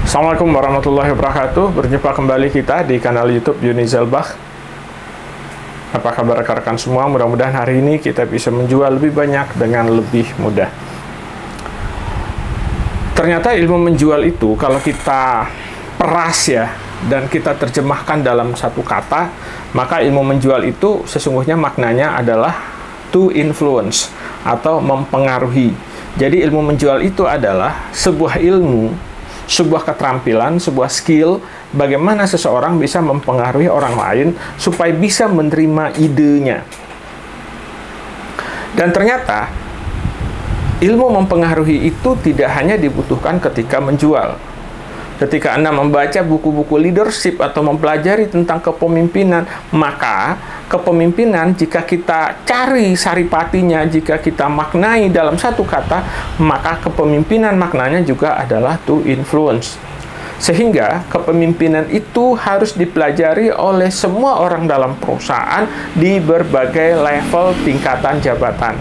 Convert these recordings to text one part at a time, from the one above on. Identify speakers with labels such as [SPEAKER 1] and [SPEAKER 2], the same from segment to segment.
[SPEAKER 1] Assalamualaikum warahmatullahi wabarakatuh. Berjumpa kembali kita di kanal YouTube Yuni Zelbach. Apa kabar rekan-rekan semua? Mudah-mudahan hari ini kita bisa menjual lebih banyak dengan lebih mudah. Ternyata ilmu menjual itu kalau kita peras ya, dan kita terjemahkan dalam satu kata, maka ilmu menjual itu sesungguhnya maknanya adalah to influence atau mempengaruhi. Jadi ilmu menjual itu adalah sebuah ilmu, sebuah keterampilan, sebuah skill, bagaimana seseorang bisa mempengaruhi orang lain supaya bisa menerima idenya. Dan ternyata, ilmu mempengaruhi itu tidak hanya dibutuhkan ketika menjual. Ketika Anda membaca buku-buku leadership atau mempelajari tentang kepemimpinan, maka kepemimpinan jika kita cari saripatinya, jika kita maknai dalam satu kata, maka kepemimpinan maknanya juga adalah to influence. Sehingga kepemimpinan itu harus dipelajari oleh semua orang dalam perusahaan di berbagai level tingkatan jabatan.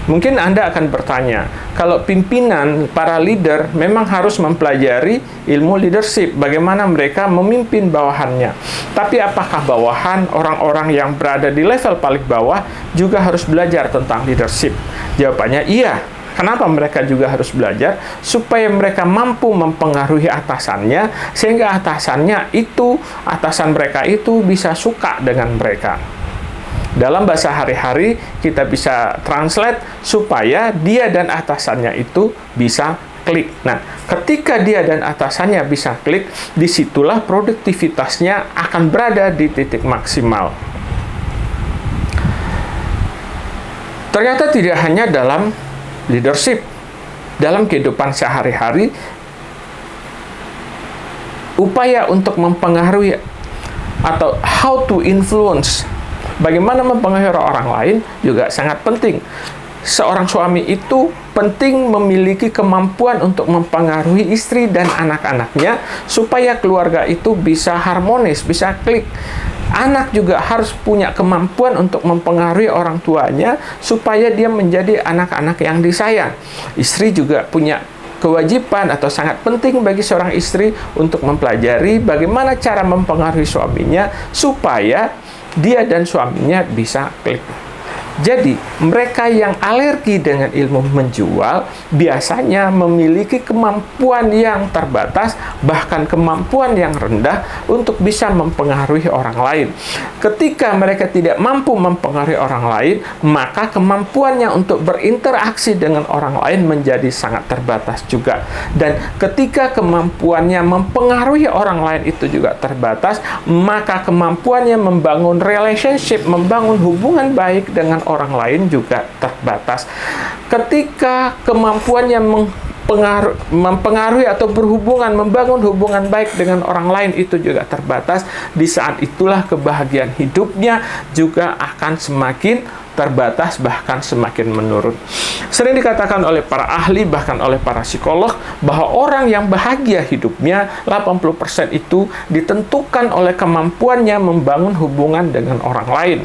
[SPEAKER 1] Mungkin Anda akan bertanya, kalau pimpinan, para leader memang harus mempelajari ilmu leadership, bagaimana mereka memimpin bawahannya. Tapi apakah bawahan, orang-orang yang berada di level paling bawah juga harus belajar tentang leadership? Jawabannya iya. Kenapa mereka juga harus belajar? Supaya mereka mampu mempengaruhi atasannya, sehingga atasan mereka itu bisa suka dengan mereka. Dalam bahasa hari-hari, kita bisa translate supaya dia dan atasannya itu bisa klik. Nah, ketika dia dan atasannya bisa klik, disitulah produktivitasnya akan berada di titik maksimal. Ternyata tidak hanya dalam leadership, dalam kehidupan sehari-hari, upaya untuk mempengaruhi atau how to influence, bagaimana mempengaruhi orang lain juga sangat penting. Seorang suami itu penting memiliki kemampuan untuk mempengaruhi istri dan anak-anaknya supaya keluarga itu bisa harmonis, bisa klik. Anak juga harus punya kemampuan untuk mempengaruhi orang tuanya supaya dia menjadi anak-anak yang disayang. Istri juga punya kewajiban atau sangat penting bagi seorang istri untuk mempelajari bagaimana cara mempengaruhi suaminya supaya dia dan suaminya bisa klik. Jadi, mereka yang alergi dengan ilmu menjual biasanya memiliki kemampuan yang terbatas, bahkan kemampuan yang rendah untuk bisa mempengaruhi orang lain. Ketika mereka tidak mampu mempengaruhi orang lain, maka kemampuannya untuk berinteraksi dengan orang lain menjadi sangat terbatas juga. Dan ketika kemampuannya mempengaruhi orang lain itu juga terbatas, maka kemampuannya membangun relationship, membangun hubungan baik dengan orang lain juga terbatas. Ketika kemampuannya mempengaruhi atau berhubungan, membangun hubungan baik dengan orang lain itu juga terbatas, di saat itulah kebahagiaan hidupnya juga akan semakin terbatas, bahkan semakin menurun. Sering dikatakan oleh para ahli, bahkan oleh para psikolog, bahwa orang yang bahagia hidupnya 80% itu ditentukan oleh kemampuannya membangun hubungan dengan orang lain.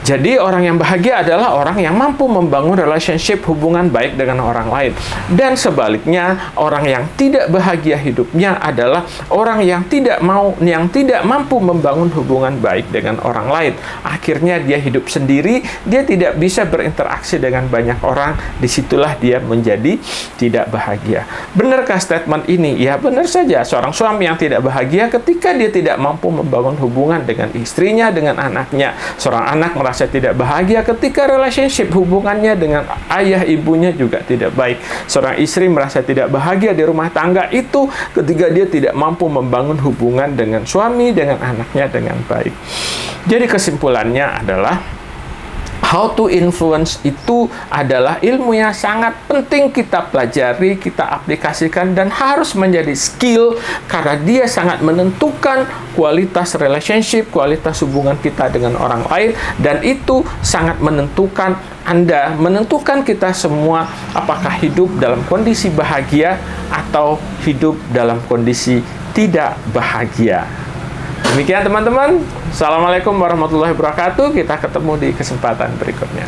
[SPEAKER 1] Jadi orang yang bahagia adalah orang yang mampu membangun relationship, hubungan baik dengan orang lain. Dan sebaliknya, orang yang tidak bahagia hidupnya adalah orang yang tidak mampu membangun hubungan baik dengan orang lain. Akhirnya dia hidup sendiri, dia tidak bisa berinteraksi dengan banyak orang, disitulah dia menjadi tidak bahagia. Benarkah statement ini? Ya, benar saja. Seorang suami yang tidak bahagia ketika dia tidak mampu membangun hubungan dengan istrinya, dengan anaknya. Seorang anak merasa tidak bahagia ketika relationship hubungannya dengan ayah ibunya juga tidak baik. Seorang istri merasa tidak bahagia di rumah tangga itu ketika dia tidak mampu membangun hubungan dengan suami, dengan anaknya dengan baik. Jadi kesimpulannya adalah how to influence itu adalah ilmu yang sangat penting kita pelajari, kita aplikasikan, dan harus menjadi skill karena dia sangat menentukan kualitas relationship, kualitas hubungan kita dengan orang lain, dan itu sangat menentukan menentukan kita semua apakah hidup dalam kondisi bahagia atau hidup dalam kondisi tidak bahagia. Demikian teman-teman. Assalamualaikum warahmatullahi wabarakatuh. Kita ketemu di kesempatan berikutnya.